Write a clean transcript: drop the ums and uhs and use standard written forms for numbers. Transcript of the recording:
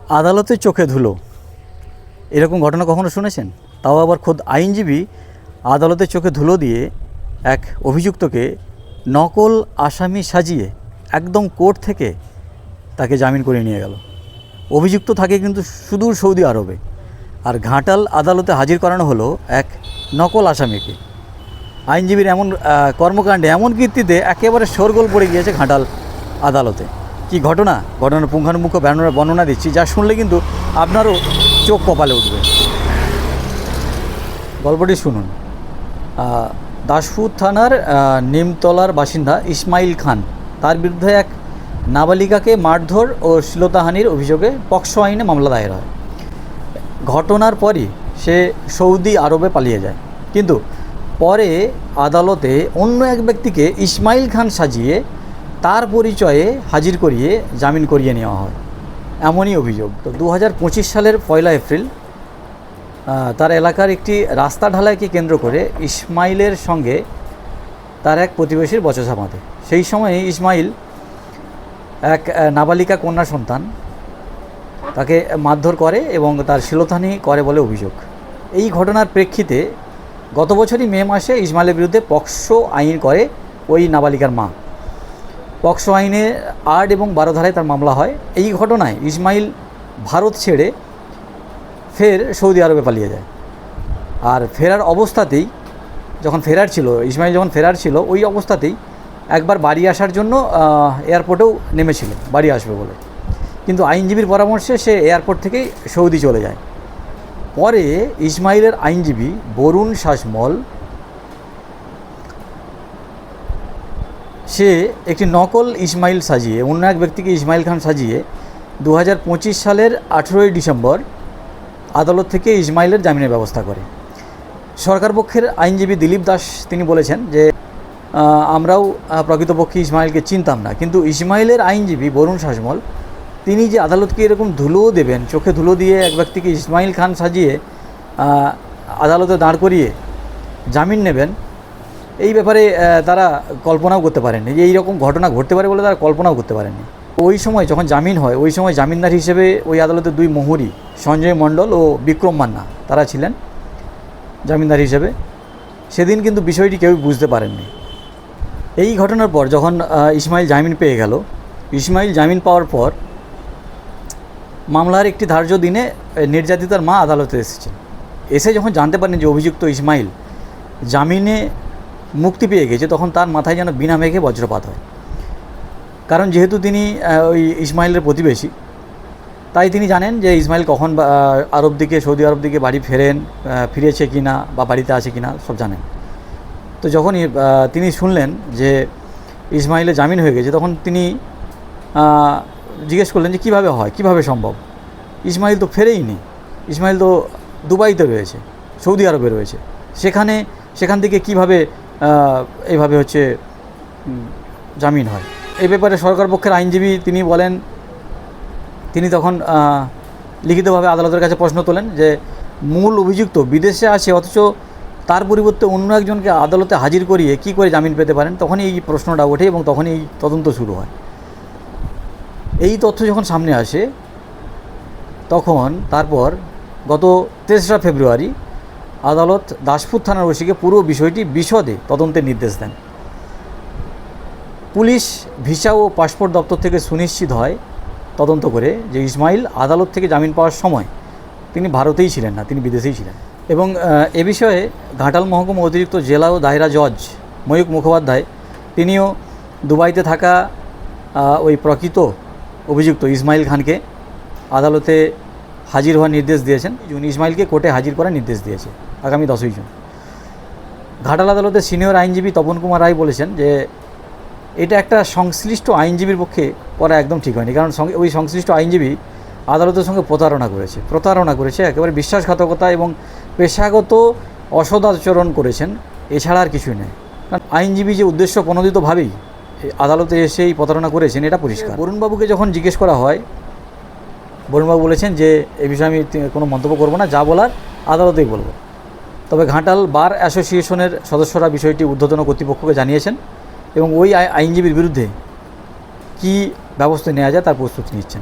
আদালতে চোখে ধুলো, এরকম ঘটনা কখনো শুনেছেন? তাও আবার খোদ আইনজীবী আদালতে চোখে ধুলো দিয়ে এক অভিযুক্তকে নকল আসামি সাজিয়ে একদম কোর্ট থেকে তাকে জামিন করে নিয়ে গেল। অভিযুক্ত থাকে কিন্তু সুদূর সৌদি আরবে, আর ঘাটাল আদালতে হাজির করানো হলো এক নকল আসামিকে। আইনজীবীর এমন কর্মকাণ্ডে, এমন কীর্তিতে একেবারে শোরগোল পড়ে গিয়েছে ঘাটাল আদালতে। কি ঘটনার পুঙ্খানুপুঙ্খ বর্ণনা দিচ্ছি, যা শুনলে কিন্তু আপনারও চোখ কপালে উঠবে। গল্পটি শুনুন। দাসপুর থানার নিমতলার বাসিন্দা ইসমাইল খান, তার বিরুদ্ধে এক নাবালিকাকে মারধর ও শ্লীলতাহানির অভিযোগে পক্সো আইনে মামলা দায়ের হয়। ঘটনার পরই সে সৌদি আরবে পালিয়ে যায়, কিন্তু পরে আদালতে অন্য এক ব্যক্তিকে ইসমাইল খান সাজিয়ে তার পরিচয়ে হাজির করিয়ে জামিন করিয়ে নেওয়া হয়, এমনই অভিযোগ। তো 2025 সালের 1 এপ্রিল তার এলাকার একটি রাস্তা ঢালাইকে কেন্দ্র করে ইসমাইলের সঙ্গে তার এক প্রতিবেশীর বচসা বাঁধে। সেই সময়ে ইসমাইল এক নাবালিকা কন্যা সন্তান, তাকে মারধর করে এবং তার শ্লীলতাহানি করে বলে অভিযোগ। এই ঘটনার প্রেক্ষিতে গত বছরই মে মাসে ইসমাইলের বিরুদ্ধে পক্সো আইন করে ওই নাবালিকার মা। পক্সো আইনে 8 এবং 12 ধারায় তার মামলা হয়। এই ঘটনায় ইসমাইল ভারত ছেড়ে ফের সৌদি আরবে পালিয়ে যায়। আর ফেরার অবস্থাতেই ইসমাইল যখন ফেরার ছিল ওই অবস্থাতেই একবার বাড়ি আসার জন্য এয়ারপোর্টেও নেমেছিল বাড়ি আসবে বলে, কিন্তু আইনজীবীর পরামর্শে সে এয়ারপোর্ট থেকেই সৌদি চলে যায়। পরে ইসমাইলের আইনজীবী বরুণ শাসমল সে একটি নকল ইসমাইল সাজিয়ে, অন্য এক ব্যক্তিকে ইসমাইল খান সাজিয়ে 2025 সালের 18 ডিসেম্বর আদালত থেকে ইসমাইলের জামিনের ব্যবস্থা করে। সরকার পক্ষের আইনজীবী দিলীপ দাস তিনি বলেছেন যে আমরাও প্রকৃতপক্ষে ইসমাইলকে চিনতাম না, কিন্তু ইসমাইলের আইনজীবী বরুণ শাসমল তিনি যে আদালতকে এরকম ধুলোও দেবেন, চোখে ধুলো দিয়ে এক ব্যক্তিকে ইসমাইল খান সাজিয়ে আদালতে দাঁড় করিয়ে জামিন নেবেন, এই ব্যাপারে তারা কল্পনাও করতে পারেননি যে এইরকম ঘটনা ঘটতে পারে বলে তারা কল্পনাও করতে পারেননি। ওই সময় যখন জামিন হয়, ওই সময় জামিনদার হিসেবে ওই আদালতের 2 মহুরি সঞ্জয় মণ্ডল ও বিক্রম মান্না তারা ছিলেন জামিনদার হিসেবে। সেদিন কিন্তু বিষয়টি কেউ বুঝতে পারেননি। এই ঘটনার পর যখন ইসমাইল জামিন পেয়ে গেল, ইসমাইল জামিন পাওয়ার পর মামলার একটি ধার্য দিনে নির্যাতিতার মা আদালতে এসে যখন জানতে পারেন যে অভিযুক্ত ইসমাইল জামিনে মুক্তি পেয়ে গেছে, তখন তার মাথায় যেন বিনা মেঘে বজ্রপাত হয়। কারণ যেহেতু তিনি ওই ইসমাইলের প্রতিবেশী, তাই তিনি জানেন যে ইসমাইল কখন সৌদি আরব দিকে বাড়ি ফিরেছে কি না বা বাড়িতে আছে কি না সব জানেন। তো যখন তিনি শুনলেন যে ইসমাইলের জামিন হয়ে গেছে, তখন তিনি জিজ্ঞেস করলেন যে কীভাবে সম্ভব? ইসমাইল তো ফেরেইনি, ইসমাইল তো দুবাইতে রয়েছে, সৌদি আরবে রয়েছে, সেখান থেকে কীভাবে এইভাবে জামিন হয়? এই ব্যাপারে সরকার পক্ষের আইনজীবী তিনি তখন লিখিতভাবে আদালতের কাছে প্রশ্ন তোলেন যে মূল অভিযুক্ত বিদেশে আছে, অথচ তার পরিবর্তে অন্য একজনকে আদালতে হাজির করিয়ে কী করে জামিন পেতে পারেন? তখনই এই প্রশ্নটা ওঠে এবং তখনই এই তদন্ত শুরু হয়। এই তথ্য যখন সামনে আসে, তখন তারপর গত 3রা ফেব্রুয়ারি আদালত দাসপুর থানার ওসিকে পুরো বিষয়টি বিশদে তদন্তের নির্দেশ দেন। পুলিশ ভিসা ও পাসপোর্ট দপ্তর থেকে সুনিশ্চিত হয় তদন্ত করে যে ইসমাইল আদালত থেকে জামিন পাওয়ার সময় তিনি ভারতেই ছিলেন না, তিনি বিদেশেই ছিলেন। এবং এ বিষয়ে ঘাটাল মহকুমা অতিরিক্ত জেলা ও দায়রা জজ ময়ূক মুখোপাধ্যায় তিনিও দুবাইতে থাকা ওই প্রকৃত অভিযুক্ত ইসমাইল খানকে আদালতে হাজির হওয়ার নির্দেশ দিয়েছেন। ইসমাইলকে কোর্টে হাজির করার নির্দেশ দিয়েছে আগামী 10ই জুন। ঘাটাল আদালতের সিনিয়র আইনজীবী তপন কুমার রায় বলেছেন যে এটা একটা সংশ্লিষ্ট আইনজীবীর পক্ষে করা একদম ঠিক হয়নি, কারণ ওই সংশ্লিষ্ট আইনজীবী আদালতের সঙ্গে প্রতারণা করেছে, একেবারে বিশ্বাসঘাতকতা এবং পেশাগত অসদাচরণ করেছেন, এছাড়া আর কিছুই নেই। কারণ আইনজীবী যে উদ্দেশ্য প্রণোদিতভাবেই আদালতে এসে এই প্রতারণা করেছেন এটা পরিষ্কার। বরুণবাবুকে যখন জিজ্ঞেস করা হয়, বরুণবাবু বলেছেন যে এই বিষয়ে আমি কোনো মন্তব্য করব না, যা বলার আদালতেই বলব। তবে ঘাটাল বার অ্যাসোসিয়েশনের সদস্যরা বিষয়টি ঊর্ধ্বতন কর্তৃপক্ষকে জানিয়েছেন এবং ওই আইনজীবীর বিরুদ্ধে কী ব্যবস্থা নেওয়া যায় তার প্রস্তুতি নিচ্ছেন।